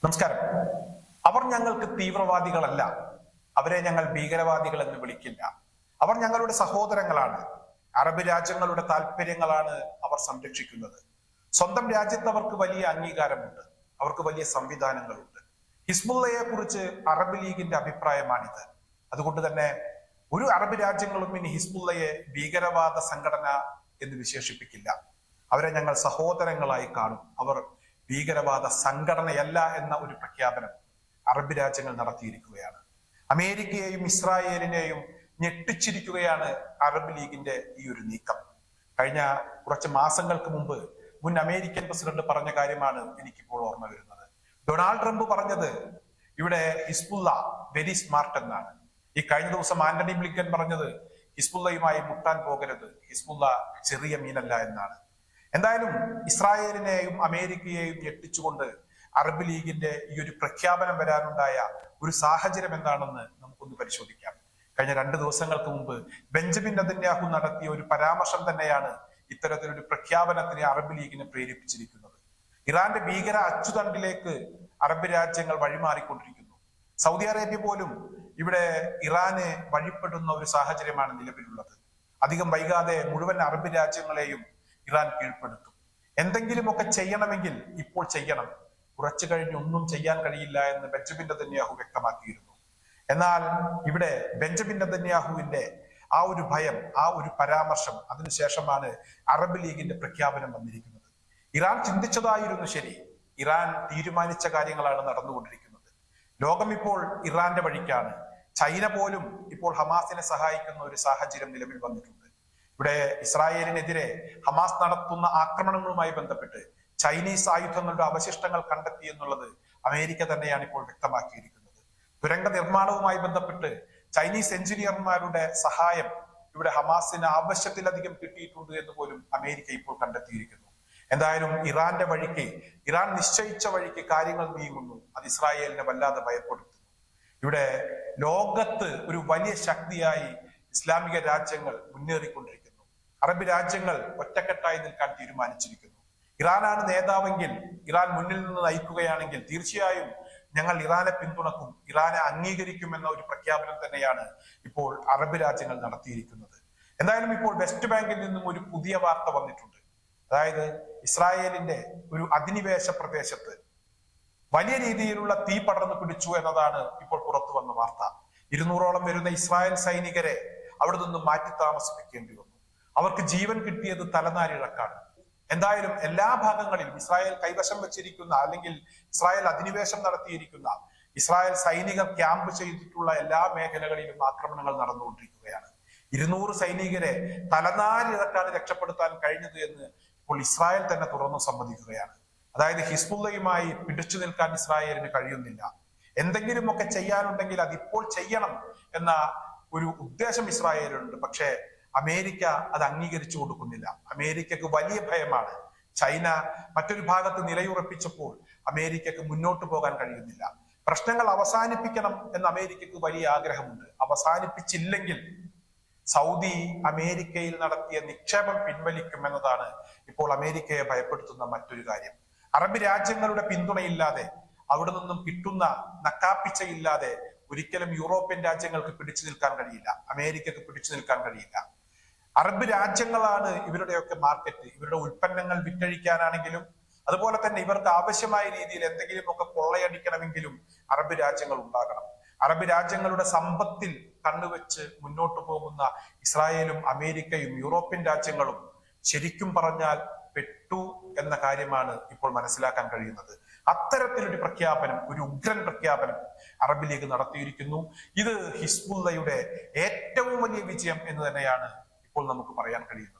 നമസ്കാരം. അവർ ഞങ്ങൾക്ക് തീവ്രവാദികളല്ല. അവരെ ഞങ്ങൾ ഭീകരവാദികൾ എന്ന് വിളിക്കില്ല. അവർ ഞങ്ങളുടെ സഹോദരങ്ങളാണ്. അറബ് രാജ്യങ്ങളുടെ താല്പര്യങ്ങളാണ് അവർ സംരക്ഷിക്കുന്നത്. സ്വന്തം രാജ്യത്ത് അവർക്ക് വലിയ അംഗീകാരമുണ്ട്. അവർക്ക് വലിയ സംവിധാനങ്ങളുണ്ട്. ഹിസ്ബുള്ളയെ കുറിച്ച് അറബ് ലീഗിന്റെ അഭിപ്രായമാണിത്. അതുകൊണ്ട് തന്നെ ഒരു അറബ് രാജ്യങ്ങളും ഇനി ഹിസ്ബുള്ളയെ ഭീകരവാദ സംഘടന എന്ന് വിശേഷിപ്പിക്കില്ല. അവരെ ഞങ്ങൾ സഹോദരങ്ങളായി കാണും. അവർ ഭീകരവാദ സംഘടനയല്ല എന്ന ഒരു പ്രഖ്യാപനം അറബ് രാജ്യങ്ങൾ നടത്തിയിരിക്കുകയാണ്. അമേരിക്കയെയും ഇസ്രായേലിനെയും ഞെട്ടിച്ചിരിക്കുകയാണ് അറബ് ലീഗിന്റെ ഈ ഒരു നീക്കം. കഴിഞ്ഞ കുറച്ച് മാസങ്ങൾക്ക് മുമ്പ് മുൻ അമേരിക്കൻ പ്രസിഡന്റ് പറഞ്ഞ കാര്യമാണ് എനിക്കിപ്പോൾ ഓർമ്മ വരുന്നത്. ഡൊണാൾഡ് ട്രംപ് പറഞ്ഞത് ഇവിടെ ഹിസ്ബുള്ള വെരി സ്മാർട്ട് എന്നാണ്. ഈ കഴിഞ്ഞ ദിവസം ആന്റണി ബ്ലിങ്കൻ പറഞ്ഞത് ഹിസ്ബുള്ളയുമായി മുട്ടാൻ പോകരുത്, ഹിസ്ബുള്ള ചെറിയ മീനല്ല എന്നാണ്. എന്തായാലും ഇസ്രായേലിനെയും അമേരിക്കയെയും ഞെട്ടിച്ചുകൊണ്ട് അറബ് ലീഗിന്റെ ഈ ഒരു പ്രഖ്യാപനം വരാനുണ്ടായ ഒരു സാഹചര്യം എന്താണെന്ന് നമുക്കൊന്ന് പരിശോധിക്കാം. കഴിഞ്ഞ 2 ദിവസങ്ങൾക്ക് മുമ്പ് ബെഞ്ചമിൻ നെതന്യാഹു നടത്തിയ ഒരു പരാമർശം തന്നെയാണ് ഇത്തരത്തിലൊരു പ്രഖ്യാപനത്തിന് അറബ് ലീഗിനെ പ്രേരിപ്പിച്ചിരിക്കുന്നത്. ഇറാന്റെ ഭീകര അച്ചുതണ്ടിലേക്ക് അറബ് രാജ്യങ്ങൾ വഴിമാറിക്കൊണ്ടിരിക്കുന്നു. സൗദി അറേബ്യ പോലും ഇവിടെ ഇറാന് വഴിപ്പെടുന്ന ഒരു സാഹചര്യമാണ് നിലവിലുള്ളത്. അധികം വൈകാതെ മുഴുവൻ അറബ് രാജ്യങ്ങളെയും ഇറാൻ കീഴ്പ്പെടുത്തും. എന്തെങ്കിലുമൊക്കെ ചെയ്യണമെങ്കിൽ ഇപ്പോൾ ചെയ്യണം, കുറച്ചു കഴിഞ്ഞ് ഒന്നും ചെയ്യാൻ കഴിയില്ല എന്ന് ബെഞ്ചമിൻ നെതന്യാഹു വ്യക്തമാക്കിയിരുന്നു. എന്നാൽ ഇവിടെ ബെഞ്ചമിൻ നെതന്യാഹുവിന്റെ ആ ഒരു ഭയം, ആ ഒരു പരാമർശം, അതിനുശേഷമാണ് അറബ് ലീഗിന്റെ പ്രഖ്യാപനം വന്നിരിക്കുന്നത്. ഇറാൻ ചിന്തിച്ചതായിരുന്നു ശരി, ഇറാൻ തീരുമാനിച്ച കാര്യങ്ങളാണ് നടന്നുകൊണ്ടിരിക്കുന്നത്. ലോകം ഇപ്പോൾ ഇറാന്റെ വഴിക്കാണ്. ചൈന പോലും ഇപ്പോൾ ഹമാസിനെ സഹായിക്കുന്ന ഒരു സാഹചര്യം നിലവിൽ വന്നിട്ടുണ്ട്. ഇവിടെ ഇസ്രായേലിനെതിരെ ഹമാസ് നടത്തുന്ന ആക്രമണങ്ങളുമായി ബന്ധപ്പെട്ട് ചൈനീസ് ആയുധങ്ങളുടെ അവശിഷ്ടങ്ങൾ കണ്ടെത്തി എന്നുള്ളത് അമേരിക്ക തന്നെയാണ് ഇപ്പോൾ വ്യക്തമാക്കിയിരിക്കുന്നത്. തുരങ്ക നിർമ്മാണവുമായി ബന്ധപ്പെട്ട് ചൈനീസ് എഞ്ചിനീയർമാരുടെ സഹായം ഇവിടെ ഹമാസിന് ആവശ്യത്തിലധികം കിട്ടിയിട്ടുണ്ട് എന്ന് പോലും അമേരിക്ക ഇപ്പോൾ കണ്ടെത്തിയിരിക്കുന്നു. എന്തായാലും ഇറാന്റെ വഴിക്ക്, ഇറാൻ നിശ്ചയിച്ച വഴിക്ക് കാര്യങ്ങൾ നീങ്ങുന്നു. അത് ഇസ്രായേലിനെ വല്ലാതെ ഭയപ്പെടുത്തുന്നു. ഇവിടെ ലോകത്ത് ഒരു വലിയ ശക്തിയായി ഇസ്ലാമിക രാജ്യങ്ങൾ മുന്നേറിക്കൊണ്ടിരിക്കുന്നു. അറബ് രാജ്യങ്ങൾ ഒറ്റക്കെട്ടായി നിൽക്കാൻ തീരുമാനിച്ചിരിക്കുന്നു. ഇറാനാണ് നേതാവെങ്കിൽ, ഇറാൻ മുന്നിൽ നിന്ന് നയിക്കുകയാണെങ്കിൽ തീർച്ചയായും ഞങ്ങൾ ഇറാനെ പിന്തുണക്കും, ഇറാനെ അംഗീകരിക്കും എന്ന ഒരു പ്രഖ്യാപനം തന്നെയാണ് ഇപ്പോൾ അറബ് രാജ്യങ്ങൾ നടത്തിയിരിക്കുന്നത്. എന്തായാലും ഇപ്പോൾ വെസ്റ്റ് ബാങ്കിൽ നിന്നും ഒരു പുതിയ വാർത്ത വന്നിട്ടുണ്ട്. അതായത് ഇസ്രായേലിന്റെ ഒരു അധിനിവേശ പ്രദേശത്ത് വലിയ രീതിയിലുള്ള തീ പടർന്നു പിടിച്ചു എന്നതാണ് ഇപ്പോൾ പുറത്തു വന്ന വാർത്ത. 200ഓളം വരുന്ന ഇസ്രായേൽ സൈനികരെ അവിടെ നിന്നും മാറ്റി താമസിപ്പിക്കേണ്ടി വന്നു. അവർക്ക് ജീവൻ കിട്ടിയത് തലനാരിഴക്കാണ്. എന്തായാലും എല്ലാ ഭാഗങ്ങളിലും ഇസ്രായേൽ കൈവശം വെച്ചിരിക്കുന്ന, അല്ലെങ്കിൽ ഇസ്രായേൽ അധിനിവേശം നടത്തിയിരിക്കുന്ന, ഇസ്രായേൽ സൈനികർ ക്യാമ്പ് ചെയ്തിട്ടുള്ള എല്ലാ മേഖലകളിലും ആക്രമണങ്ങൾ നടന്നുകൊണ്ടിരിക്കുകയാണ്. 200 സൈനികരെ തലനാരിഴക്കാണ് രക്ഷപ്പെടുത്താൻ കഴിഞ്ഞത് എന്ന് ഇപ്പോൾ ഇസ്രായേൽ തന്നെ തുറന്നു സമ്മതിക്കുകയാണ്. അതായത് ഹിസ്ബുള്ളയുമായി പിടിച്ചു നിൽക്കാൻ ഇസ്രായേലിന് കഴിയുന്നില്ല. എന്തെങ്കിലുമൊക്കെ ചെയ്യാനുണ്ടെങ്കിൽ അതിപ്പോൾ ചെയ്യണം എന്ന ഒരു ഉദ്ദേശം ഇസ്രായേലിനുണ്ട്. പക്ഷേ അമേരിക്ക അത് അംഗീകരിച്ചു കൊടുക്കുന്നില്ല. അമേരിക്കക്ക് വലിയ ഭയമാണ്. ചൈന മറ്റൊരു ഭാഗത്ത് നിലയുറപ്പിച്ചപ്പോൾ അമേരിക്കക്ക് മുന്നോട്ട് പോകാൻ കഴിയുന്നില്ല. പ്രശ്നങ്ങൾ അവസാനിപ്പിക്കണം എന്ന് അമേരിക്കക്ക് വലിയ ആഗ്രഹമുണ്ട്. അവസാനിപ്പിച്ചില്ലെങ്കിൽ സൗദി അമേരിക്കയിൽ നടത്തിയ നിക്ഷേപം പിൻവലിക്കും എന്നതാണ് ഇപ്പോൾ അമേരിക്കയെ ഭയപ്പെടുത്തുന്ന മറ്റൊരു കാര്യം. അറബ് രാജ്യങ്ങളുടെ പിന്തുണയില്ലാതെ, അവിടെ നിന്നും കിട്ടുന്ന നക്കാപ്പിച്ചയില്ലാതെ ഒരിക്കലും യൂറോപ്യൻ രാജ്യങ്ങൾക്ക് പിടിച്ചു നിൽക്കാൻ കഴിയില്ല, അമേരിക്കക്ക് പിടിച്ചു നിൽക്കാൻ കഴിയില്ല. അറബ് രാജ്യങ്ങളാണ് ഇവരുടെയൊക്കെ മാർക്കറ്റ്. ഇവരുടെ ഉൽപ്പന്നങ്ങൾ വിറ്റഴിക്കാനാണെങ്കിലും, അതുപോലെ തന്നെ ഇവർക്ക് ആവശ്യമായ രീതിയിൽ എന്തെങ്കിലുമൊക്കെ കൊള്ളയടിക്കണമെങ്കിലും അറബ് രാജ്യങ്ങൾ ഉണ്ടാകണം. അറബ് രാജ്യങ്ങളുടെ സമ്പത്തിൽ കണ്ണുവെച്ച് മുന്നോട്ട് പോകുന്ന ഇസ്രായേലും അമേരിക്കയും യൂറോപ്യൻ രാജ്യങ്ങളും ശരിക്കും പറഞ്ഞാൽ പെട്ടു എന്ന കാര്യമാണ് ഇപ്പോൾ മനസ്സിലാക്കാൻ കഴിയുന്നത്. അത്തരത്തിലൊരു പ്രഖ്യാപനം, ഒരു ഉഗ്രൻ പ്രഖ്യാപനം അറബ് ലീഗ് നടത്തിയിരിക്കുന്നു. ഇത് ഹിസ്ബുള്ളയുടെ ഏറ്റവും വലിയ വിജയം എന്ന് തന്നെയാണ് ഇപ്പോൾ നമുക്ക് പറയാൻ കഴിയുന്നത്.